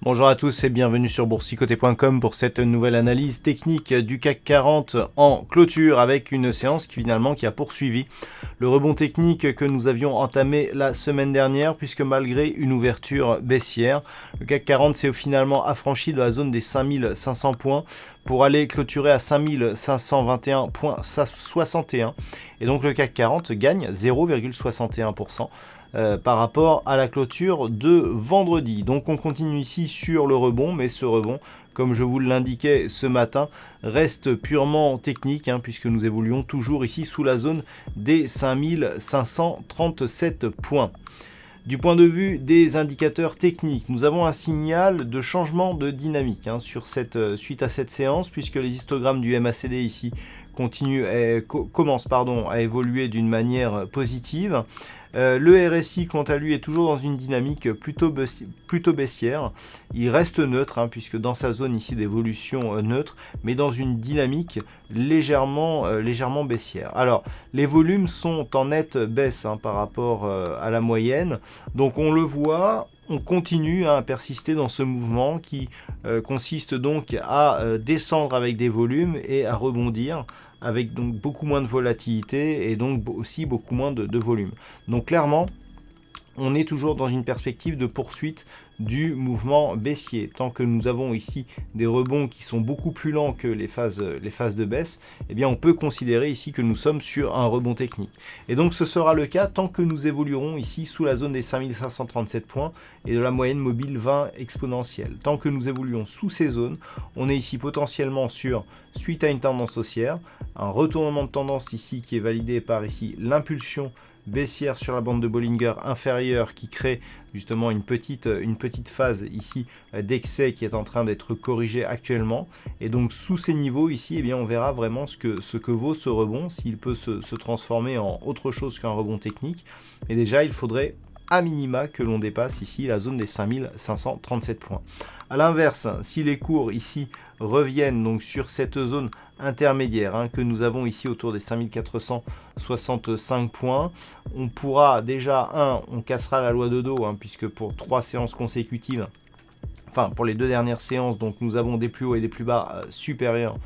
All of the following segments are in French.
Bonjour à tous et bienvenue sur boursicoté.com pour cette nouvelle analyse technique du CAC 40 en clôture avec une séance qui a poursuivi le rebond technique que nous avions entamé la semaine dernière, puisque malgré une ouverture baissière, le CAC 40 s'est finalement affranchi de la zone des 5500 points pour aller clôturer à 5521,61 et donc le CAC 40 gagne 0,61%. Par rapport à la clôture de vendredi. Donc on continue ici sur le rebond, mais ce rebond, comme je vous l'indiquais ce matin, reste purement technique, puisque nous évoluons toujours ici sous la zone des 5537 points. Du point de vue des indicateurs techniques, nous avons un signal de changement de dynamique suite à cette séance, puisque les histogrammes du MACD ici commencent à évoluer d'une manière positive. Le RSI, quant à lui, est toujours dans une dynamique plutôt baissière. Il reste neutre, puisque dans sa zone ici d'évolution neutre, mais dans une dynamique légèrement baissière. Alors, les volumes sont en nette baisse par rapport à la moyenne. Donc, on le voit, on continue à persister dans ce mouvement qui consiste donc à descendre avec des volumes et à rebondir avec donc beaucoup moins de volatilité et donc aussi beaucoup moins de volume. Donc clairement, on est toujours dans une perspective de poursuite du mouvement baissier. Tant que nous avons ici des rebonds qui sont beaucoup plus lents que les phases de baisse, eh bien on peut considérer ici que nous sommes sur un rebond technique. Et donc ce sera le cas tant que nous évoluerons ici sous la zone des 5537 points et de la moyenne mobile 20 exponentielle. Tant que nous évoluons sous ces zones, on est ici potentiellement suite à une tendance haussière, un retournement de tendance ici qui est validé par ici l'impulsion baissière sur la bande de Bollinger inférieure qui crée justement une petite phase ici d'excès qui est en train d'être corrigée actuellement. Et donc sous ces niveaux ici, eh bien, on verra vraiment ce que vaut ce rebond, s'il peut se transformer en autre chose qu'un rebond technique. Et déjà, il faudrait à minima que l'on dépasse ici la zone des 5537 points. A l'inverse, si les cours ici reviennent donc sur cette zone intermédiaire que nous avons ici autour des 5465 points, on pourra déjà, on cassera la loi de Dow, puisque pour 3 séances consécutives, enfin pour les 2 dernières séances, donc nous avons des plus hauts et des plus bas supérieurs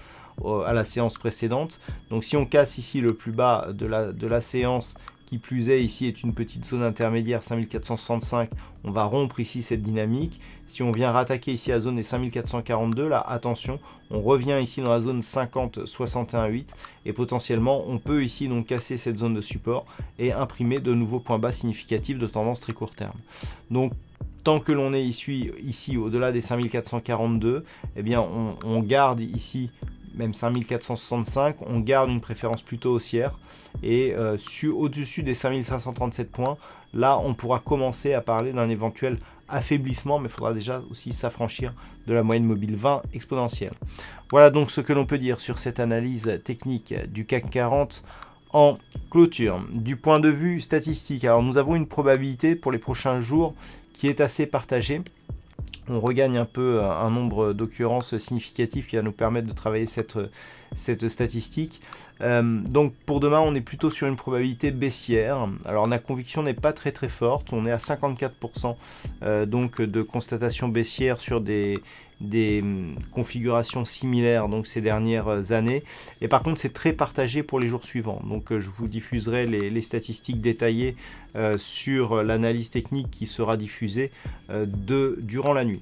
à la séance précédente. Donc si on casse ici le plus bas de la séance, qui plus est, ici est une petite zone intermédiaire 5465, on va rompre ici cette dynamique. Si on vient rattaquer ici la zone des 5442, là attention, on revient ici dans la zone 50,61,8 et potentiellement on peut ici donc casser cette zone de support et imprimer de nouveaux points bas significatifs de tendance très court terme. Donc tant que l'on est ici au-delà des 5442, eh bien on garde ici même 5465, on garde une préférence plutôt haussière et au-dessus des 5537 points, là on pourra commencer à parler d'un éventuel affaiblissement, mais il faudra déjà aussi s'affranchir de la moyenne mobile 20 exponentielle. Voilà donc ce que l'on peut dire sur cette analyse technique du CAC 40 en clôture. Du point de vue statistique, alors nous avons une probabilité pour les prochains jours qui est assez partagée. On regagne un peu un nombre d'occurrences significatives qui va nous permettre de travailler cette statistique. Donc pour demain, on est plutôt sur une probabilité baissière. Alors la conviction n'est pas très forte. On est à 54% donc de constatation baissière sur des configurations similaires donc ces dernières années, et par contre c'est très partagé pour les jours suivants. Donc je vous diffuserai les statistiques détaillées sur l'analyse technique qui sera diffusée durant la nuit.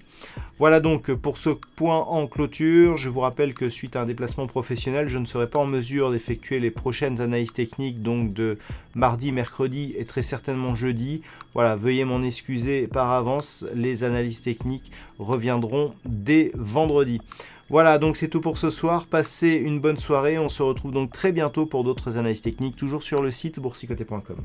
Voilà donc pour ce point en clôture. Je vous rappelle que suite à un déplacement professionnel, je ne serai pas en mesure d'effectuer les prochaines analyses techniques donc de mardi, mercredi et très certainement jeudi. Voilà, veuillez m'en excuser par avance, les analyses techniques reviendront dès vendredi. Voilà, donc c'est tout pour ce soir. Passez une bonne soirée. On se retrouve donc très bientôt pour d'autres analyses techniques, toujours sur le site boursicoté.com.